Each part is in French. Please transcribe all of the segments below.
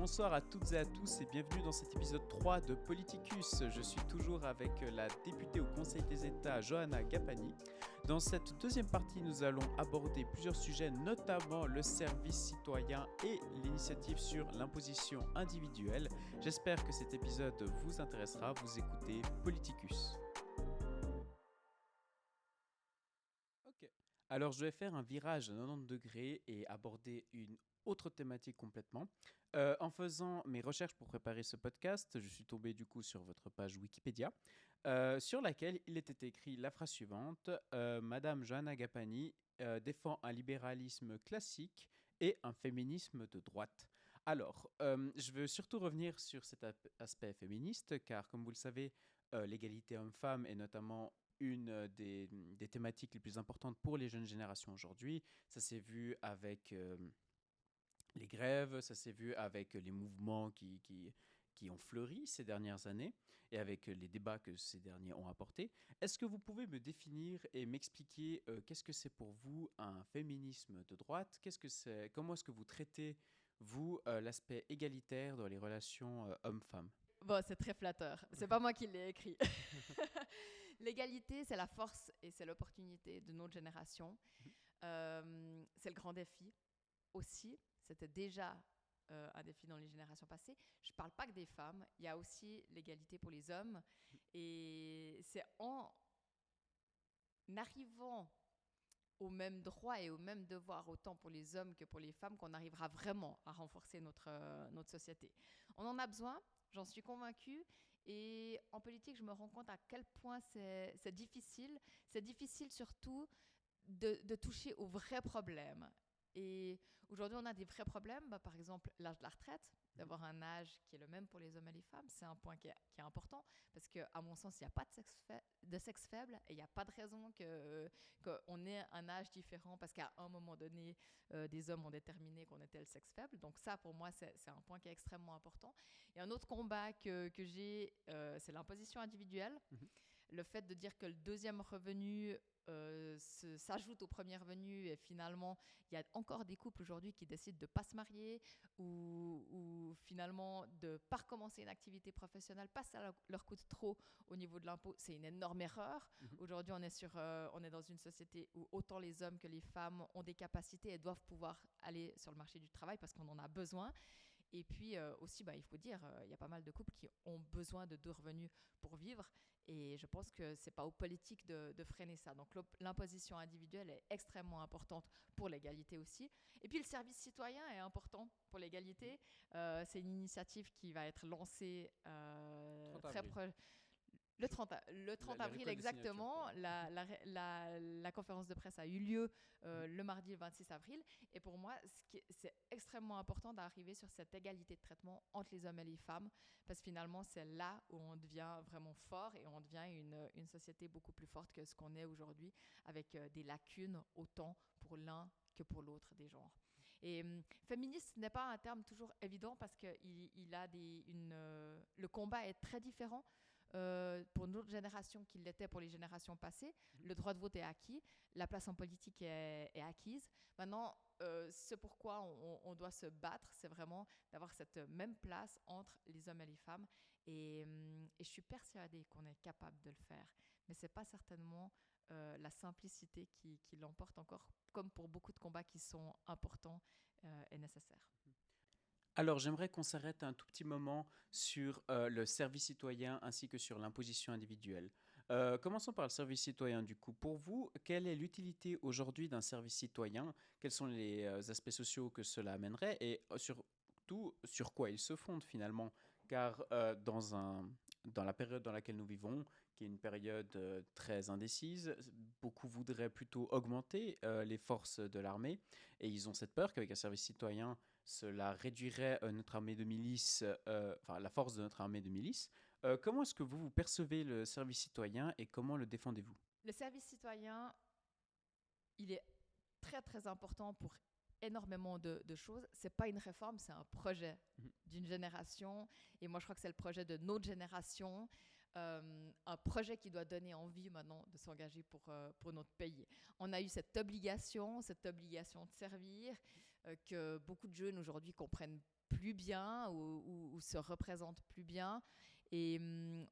bonsoir à toutes et à tous et bienvenue dans cet épisode 3 de Politicus. Je suis toujours avec la députée au Conseil des États, Johanna Gapani. Dans cette deuxième partie, nous allons aborder plusieurs sujets, notamment le service citoyen et l'initiative sur l'imposition individuelle. J'espère que cet épisode vous intéressera. Vous écoutez Politicus. Ok. Alors, je vais faire un virage à 90 degrés et aborder une autre thématique complètement. En faisant mes recherches pour préparer ce podcast, je suis tombé du coup sur votre page Wikipédia, sur laquelle il était écrit la phrase suivante Madame Johanna Gapani défend un libéralisme classique et un féminisme de droite. Alors, je veux surtout revenir sur cet aspect féministe, car comme vous le savez, l'égalité homme-femme est notamment une des thématiques les plus importantes pour les jeunes générations aujourd'hui. Ça s'est vu avec les grèves, ça s'est vu avec les mouvements qui ont fleuri ces dernières années et avec les débats que ces derniers ont apportés. Est-ce que vous pouvez me définir et m'expliquer qu'est-ce que c'est pour vous un féminisme de droite? Comment est-ce que vous traitez, vous, l'aspect égalitaire dans les relations hommes-femmes? Bon, c'est très flatteur. C'est pas moi qui l'ai écrit. L'égalité, c'est la force et c'est l'opportunité de notre génération. C'est le grand défi aussi. C'était déjà un défi dans les générations passées. Je ne parle pas que des femmes. Il y a aussi l'égalité pour les hommes. Et c'est en arrivant aux mêmes droits et aux mêmes devoirs, autant pour les hommes que pour les femmes, qu'on arrivera vraiment à renforcer notre société. On en a besoin, j'en suis convaincue. Et en politique, je me rends compte à quel point c'est difficile. C'est difficile surtout de toucher aux vrais problèmes. Et aujourd'hui, on a des vrais problèmes. Par exemple, l'âge de la retraite, d'avoir un âge qui est le même pour les hommes et les femmes, c'est un point qui est important. Parce qu'à mon sens, il n'y a pas de sexe faible et il n'y a pas de raison qu'on ait un âge différent parce qu'à un moment donné, des hommes ont déterminé qu'on était le sexe faible. Donc ça, pour moi, c'est un point qui est extrêmement important. Et un autre combat que j'ai, c'est l'imposition individuelle. Le fait de dire que le deuxième revenu s'ajoute au premier revenu et finalement, il y a encore des couples aujourd'hui qui décident de ne pas se marier ou finalement de ne pas recommencer une activité professionnelle parce que ça leur coûte trop au niveau de l'impôt. C'est une énorme erreur. Aujourd'hui, on est dans une société où autant les hommes que les femmes ont des capacités et doivent pouvoir aller sur le marché du travail parce qu'on en a besoin. Et puis aussi, il faut dire, il y a pas mal de couples qui ont besoin de deux revenus pour vivre. Et je pense que ce n'est pas aux politiques de freiner ça. Donc l'imposition individuelle est extrêmement importante pour l'égalité aussi. Et puis le service citoyen est important pour l'égalité. C'est une initiative qui va être lancée très proche. Le 30 avril, exactement. La conférence de presse a eu lieu le mardi 26 avril. Et pour moi, c'est extrêmement important d'arriver sur cette égalité de traitement entre les hommes et les femmes. Parce que finalement, c'est là où on devient vraiment fort et on devient une société beaucoup plus forte que ce qu'on est aujourd'hui, avec des lacunes autant pour l'un que pour l'autre des genres. Et féministe n'est pas un terme toujours évident parce que le combat est très différent. Pour notre génération qu'il l'était pour les générations passées. Le droit de vote est acquis, la place en politique est acquise. Maintenant, ce pourquoi on doit se battre, c'est vraiment d'avoir cette même place entre les hommes et les femmes. Et je suis persuadée qu'on est capable de le faire. Mais ce n'est pas certainement la simplicité qui l'emporte encore, comme pour beaucoup de combats qui sont importants et nécessaires. Alors, j'aimerais qu'on s'arrête un tout petit moment sur le service citoyen ainsi que sur l'imposition individuelle. Commençons par le service citoyen du coup. Pour vous, quelle est l'utilité aujourd'hui d'un service citoyen? Quels sont les aspects sociaux que cela amènerait et surtout sur quoi il se fonde finalement? Car dans la période dans laquelle nous vivons, qui est une période très indécise, beaucoup voudraient plutôt augmenter les forces de l'armée et ils ont cette peur qu'avec un service citoyen, cela réduirait notre armée de milices, la force de notre armée de milices. Comment est-ce que vous percevez le service citoyen et comment le défendez-vous? Le service citoyen, il est très très important pour énormément de choses. C'est pas une réforme, c'est un projet d'une génération. Et moi, je crois que c'est le projet de notre génération. Un projet qui doit donner envie maintenant de s'engager pour notre pays. On a eu cette obligation de servir. que beaucoup de jeunes aujourd'hui comprennent plus bien ou se représentent plus bien. Et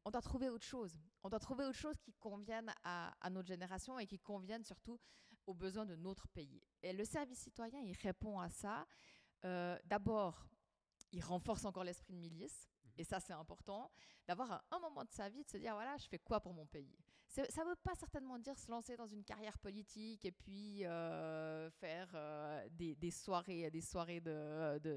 on doit trouver autre chose. On doit trouver autre chose qui convienne à notre génération et qui convienne surtout aux besoins de notre pays. Et le service citoyen, il répond à ça. D'abord, il renforce encore l'esprit de milice. Et ça, c'est important, d'avoir un moment de sa vie, de se dire, voilà, je fais quoi pour mon pays. Ça ne veut pas certainement dire se lancer dans une carrière politique et puis faire des soirées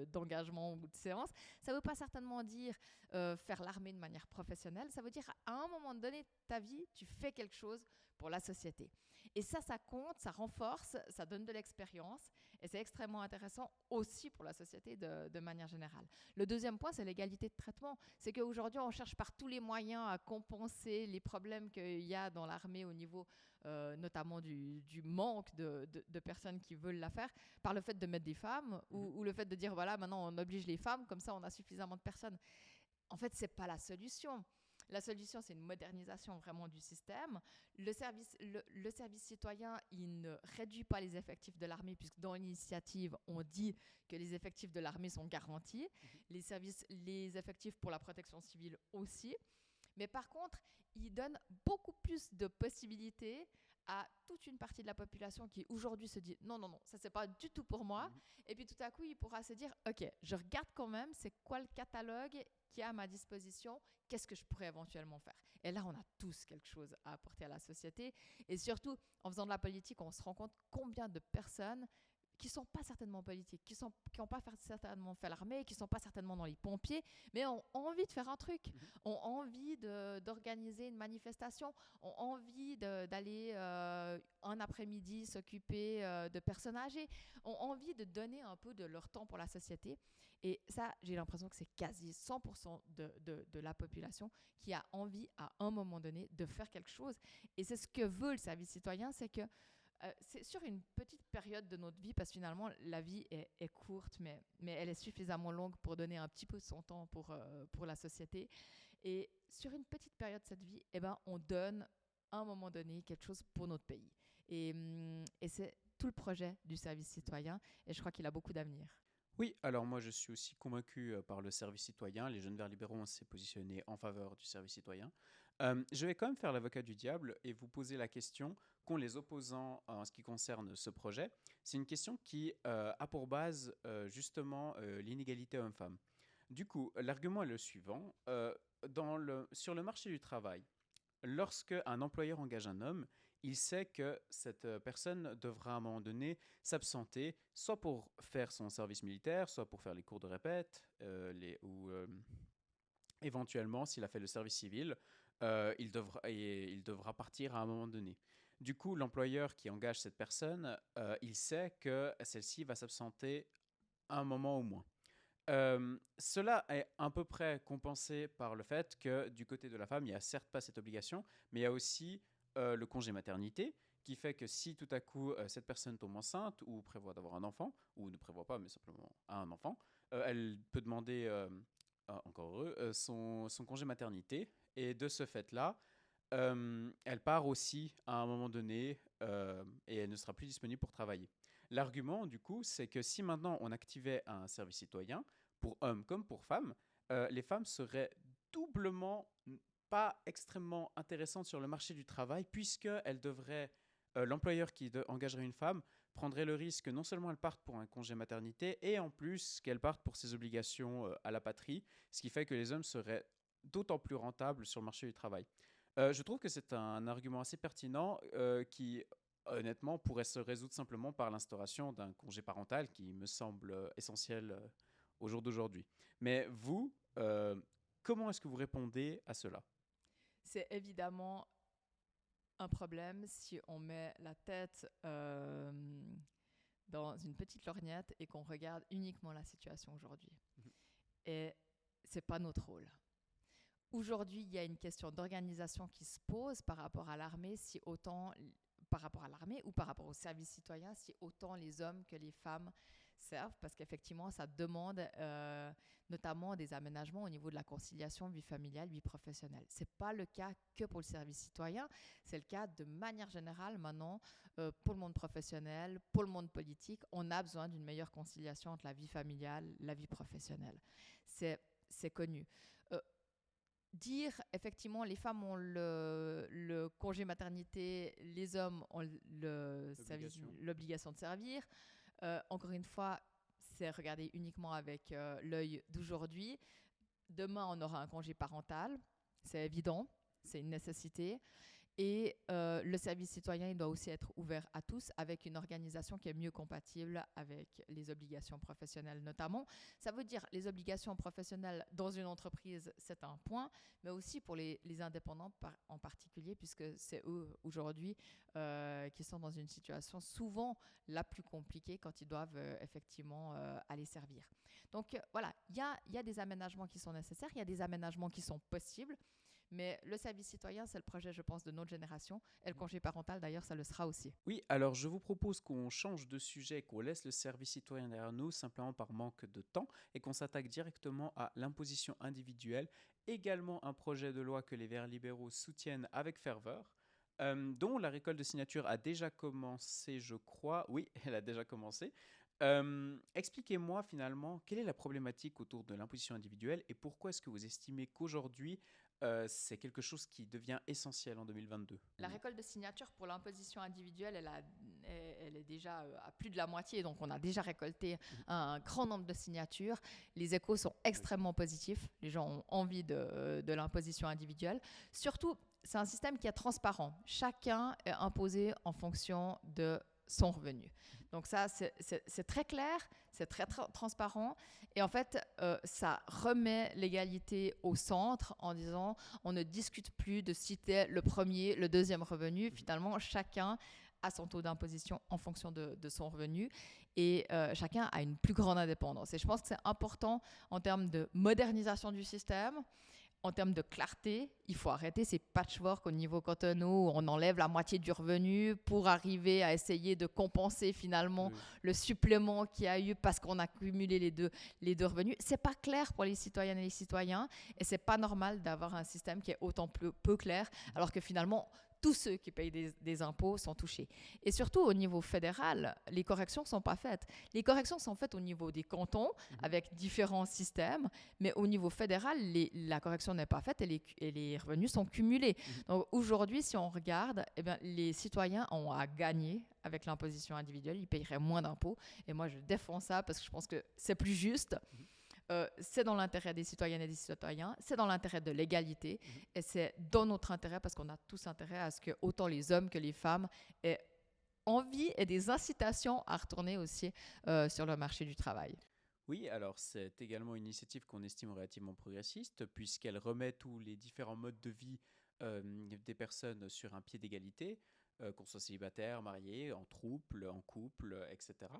d'engagement ou de séance. Ça ne veut pas certainement dire faire l'armée de manière professionnelle. Ça veut dire, à un moment donné de ta vie, tu fais quelque chose pour la société. Et ça compte, ça renforce, ça donne de l'expérience. Et c'est extrêmement intéressant aussi pour la société de manière générale. Le deuxième point, c'est l'égalité de traitement. C'est qu'aujourd'hui, on cherche par tous les moyens à compenser les problèmes qu'il y a dans l'armée au niveau notamment du manque de personnes qui veulent la faire, par le fait de mettre des femmes ou le fait de dire, voilà, maintenant on oblige les femmes, comme ça on a suffisamment de personnes. En fait, ce n'est pas la solution. La solution, c'est une modernisation vraiment du système. Le service citoyen, il ne réduit pas les effectifs de l'armée, puisque dans l'initiative, on dit que les effectifs de l'armée sont garantis. Les effectifs pour la protection civile aussi. Mais par contre, il donne beaucoup plus de possibilités à toute une partie de la population qui aujourd'hui se dit non, ça c'est pas du tout pour moi. Et puis tout à coup, il pourra se dire ok, je regarde quand même, c'est quoi le catalogue qui est à ma disposition, qu'est-ce que je pourrais éventuellement faire. Et là, on a tous quelque chose à apporter à la société. Et surtout, en faisant de la politique, on se rend compte combien de personnes qui ne sont pas certainement politiques, qui n'ont pas certainement fait l'armée, qui ne sont pas certainement dans les pompiers, mais ont envie de faire un truc, ont envie d'organiser une manifestation, ont envie d'aller un après-midi s'occuper de personnes âgées, ont envie de donner un peu de leur temps pour la société. Et ça, j'ai l'impression que c'est quasi 100% de la population qui a envie à un moment donné de faire quelque chose. Et c'est ce que veut le service citoyen, c'est que c'est sur une petite période de notre vie, parce que finalement, la vie est courte, mais elle est suffisamment longue pour donner un petit peu de son temps pour la société. Et sur une petite période de cette vie, eh ben, on donne à un moment donné quelque chose pour notre pays. Et c'est tout le projet du service citoyen, et je crois qu'il a beaucoup d'avenir. Oui, alors moi je suis aussi convaincu par le service citoyen. Les Jeunes Verts libéraux, on s'est positionné en faveur du service citoyen. Je vais quand même faire l'avocat du diable et vous poser la question qu'ont les opposants en ce qui concerne ce projet. C'est une question qui a pour base justement l'inégalité homme-femme. Du coup, l'argument est le suivant. Sur le marché du travail, lorsque un employeur engage un homme, il sait que cette personne devra à un moment donné s'absenter, soit pour faire son service militaire, soit pour faire les cours de répète, ou éventuellement, s'il a fait le service civil, il devra partir à un moment donné. Du coup, l'employeur qui engage cette personne, il sait que celle-ci va s'absenter à un moment au moins. Cela est à peu près compensé par le fait que du côté de la femme, il n'y a certes pas cette obligation, mais il y a aussi le congé maternité, qui fait que si tout à coup cette personne tombe enceinte ou prévoit d'avoir un enfant, ou ne prévoit pas mais simplement un enfant, elle peut demander, encore heureux, son congé maternité, et de ce fait-là, elle part aussi à un moment donné et elle ne sera plus disponible pour travailler. L'argument, du coup, c'est que si maintenant on activait un service citoyen, pour hommes comme pour femmes, les femmes seraient doublement pas extrêmement intéressantes sur le marché du travail, puisqu'elles devraient, l'employeur qui engagerait une femme prendrait le risque que non seulement elle parte pour un congé maternité, et en plus qu'elle parte pour ses obligations à la patrie, ce qui fait que les hommes seraient d'autant plus rentables sur le marché du travail. Je trouve que c'est un argument assez pertinent qui, honnêtement, pourrait se résoudre simplement par l'instauration d'un congé parental qui me semble essentiel au jour d'aujourd'hui. Mais vous, comment est-ce que vous répondez à cela? C'est évidemment un problème si on met la tête dans une petite lorgnette et qu'on regarde uniquement la situation aujourd'hui. Et c'est pas notre rôle. Aujourd'hui, il y a une question d'organisation qui se pose par rapport à l'armée, par rapport à l'armée ou par rapport au service citoyen, si autant les hommes que les femmes servent parce qu'effectivement, ça demande notamment des aménagements au niveau de la conciliation vie familiale, vie professionnelle. Ce n'est pas le cas que pour le service citoyen, c'est le cas de manière générale maintenant pour le monde professionnel, pour le monde politique. On a besoin d'une meilleure conciliation entre la vie familiale et la vie professionnelle. C'est connu. Dire effectivement les femmes ont le congé maternité, les hommes ont l'obligation de servir. Encore une fois, c'est regarder uniquement avec l'œil d'aujourd'hui. Demain, on aura un congé parental, c'est évident, c'est une nécessité. Et le service citoyen, il doit aussi être ouvert à tous avec une organisation qui est mieux compatible avec les obligations professionnelles notamment. Ça veut dire les obligations professionnelles dans une entreprise, c'est un point, mais aussi pour les indépendants en particulier, puisque c'est eux aujourd'hui qui sont dans une situation souvent la plus compliquée quand ils doivent effectivement aller servir. Donc voilà, il y a des aménagements qui sont nécessaires, il y a des aménagements qui sont possibles. Mais le service citoyen, c'est le projet, je pense, de notre génération. Et le congé parental, d'ailleurs, ça le sera aussi. Oui, alors je vous propose qu'on change de sujet, qu'on laisse le service citoyen derrière nous, simplement par manque de temps, et qu'on s'attaque directement à l'imposition individuelle, également un projet de loi que les Verts libéraux soutiennent avec ferveur, dont la récolte de signatures a déjà commencé, je crois. Oui, elle a déjà commencé. Expliquez-moi finalement, quelle est la problématique autour de l'imposition individuelle et pourquoi est-ce que vous estimez qu'aujourd'hui, c'est quelque chose qui devient essentiel en 2022. La récolte de signatures pour l'imposition individuelle, elle est déjà à plus de la moitié, donc on a déjà récolté un grand nombre de signatures. Les échos sont extrêmement positifs, les gens ont envie de l'imposition individuelle. Surtout, c'est un système qui est transparent. Chacun est imposé en fonction de son revenu. Donc ça, c'est très clair, c'est très transparent. Et en fait, ça remet l'égalité au centre en disant on ne discute plus de si t'es le premier, le deuxième revenu. Finalement, chacun a son taux d'imposition en fonction de son revenu et chacun a une plus grande indépendance. Et je pense que c'est important en termes de modernisation du système. En termes de clarté, il faut arrêter ces patchwork au niveau cantonaux où on enlève la moitié du revenu pour arriver à essayer de compenser finalement le supplément qu'il y a eu parce qu'on a cumulé les deux revenus. C'est pas clair pour les citoyennes et les citoyens et c'est pas normal d'avoir un système qui est autant peu clair alors que finalement tous ceux qui payent des impôts sont touchés. Et surtout, au niveau fédéral, les corrections ne sont pas faites. Les corrections sont faites au niveau des cantons, avec différents systèmes, mais au niveau fédéral, la correction n'est pas faite et les revenus sont cumulés. Donc aujourd'hui, si on regarde, eh bien, les citoyens ont à gagner avec l'imposition individuelle, ils paieraient moins d'impôts. Et moi, je défends ça parce que je pense que c'est plus juste. C'est dans l'intérêt des citoyennes et des citoyens, c'est dans l'intérêt de l'égalité et c'est dans notre intérêt parce qu'on a tous intérêt à ce que autant les hommes que les femmes aient envie et des incitations à retourner aussi sur le marché du travail. Oui, alors c'est également une initiative qu'on estime relativement progressiste puisqu'elle remet tous les différents modes de vie des personnes sur un pied d'égalité, qu'on soit célibataire, marié, en couple, etc.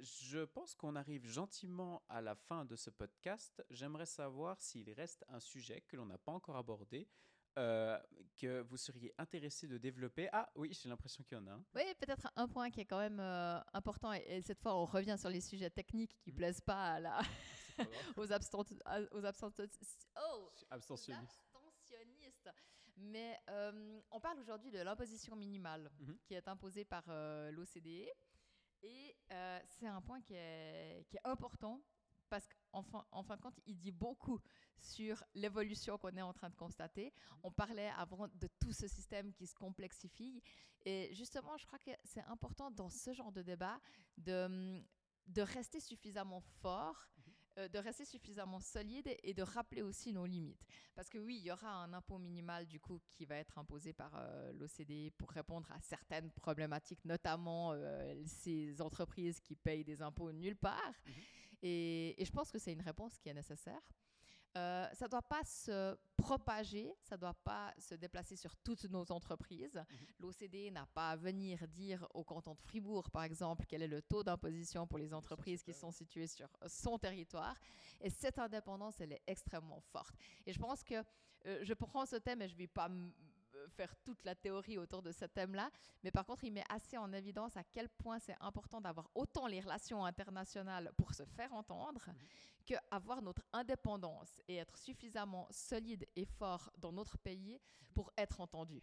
Je pense qu'on arrive gentiment à la fin de ce podcast. J'aimerais savoir s'il reste un sujet que l'on n'a pas encore abordé, que vous seriez intéressé de développer. Ah oui, j'ai l'impression qu'il y en a un. Oui, peut-être un point qui est quand même important, et cette fois on revient sur les sujets techniques qui ne plaisent pas aux abstentionnistes. Mais on parle aujourd'hui de l'imposition minimale qui est imposée par l'OCDE. Et c'est un point qui est important parce qu'en fin de compte, il dit beaucoup sur l'évolution qu'on est en train de constater. On parlait avant de tout ce système qui se complexifie. Et justement, je crois que c'est important dans ce genre de débat de rester suffisamment fort, de rester suffisamment solide et de rappeler aussi nos limites. Parce que oui, il y aura un impôt minimal du coup qui va être imposé par l'OCDE pour répondre à certaines problématiques, notamment ces entreprises qui payent des impôts nulle part. Et je pense que c'est une réponse qui est nécessaire. Ça ne doit pas se propager, ça ne doit pas se déplacer sur toutes nos entreprises. L'OCDE n'a pas à venir dire au canton de Fribourg, par exemple, quel est le taux d'imposition pour les entreprises qui sont situées sur son territoire. Et cette indépendance, elle est extrêmement forte. Et je pense que je prends ce thème et je ne vais pas faire toute la théorie autour de ce thème-là, mais par contre, il met assez en évidence à quel point c'est important d'avoir autant les relations internationales pour se faire entendre qu'avoir notre indépendance et être suffisamment solide et fort dans notre pays pour être entendu.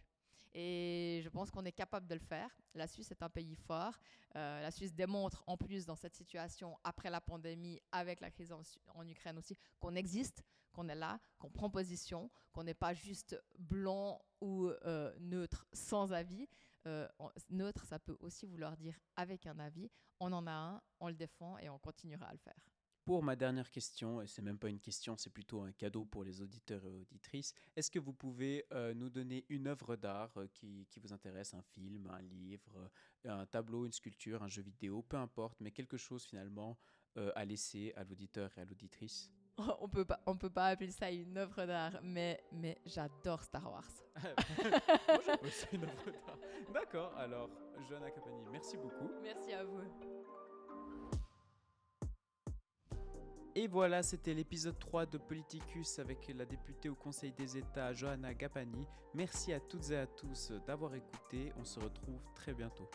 Et je pense qu'on est capable de le faire. La Suisse est un pays fort. La Suisse démontre en plus dans cette situation, après la pandémie, avec la crise en Ukraine aussi, qu'on existe, qu'on est là, qu'on prend position, qu'on n'est pas juste blanc ou neutre sans avis. Neutre, ça peut aussi vouloir dire avec un avis. On en a un, on le défend et on continuera à le faire. Pour ma dernière question, et c'est même pas une question, c'est plutôt un cadeau pour les auditeurs et auditrices, est-ce que vous pouvez nous donner une œuvre d'art qui vous intéresse, un film, un livre, un tableau, une sculpture, un jeu vidéo, peu importe, mais quelque chose finalement à laisser à l'auditeur et à l'auditrice? On peut pas appeler ça une œuvre d'art, mais j'adore Star Wars. Moi, j'appelle ça une œuvre d'art. D'accord, alors, Johanna Kapani, merci beaucoup. Merci à vous. Et voilà, c'était l'épisode 3 de Politicus avec la députée au Conseil des États, Johanna Kapani. Merci à toutes et à tous d'avoir écouté. On se retrouve très bientôt.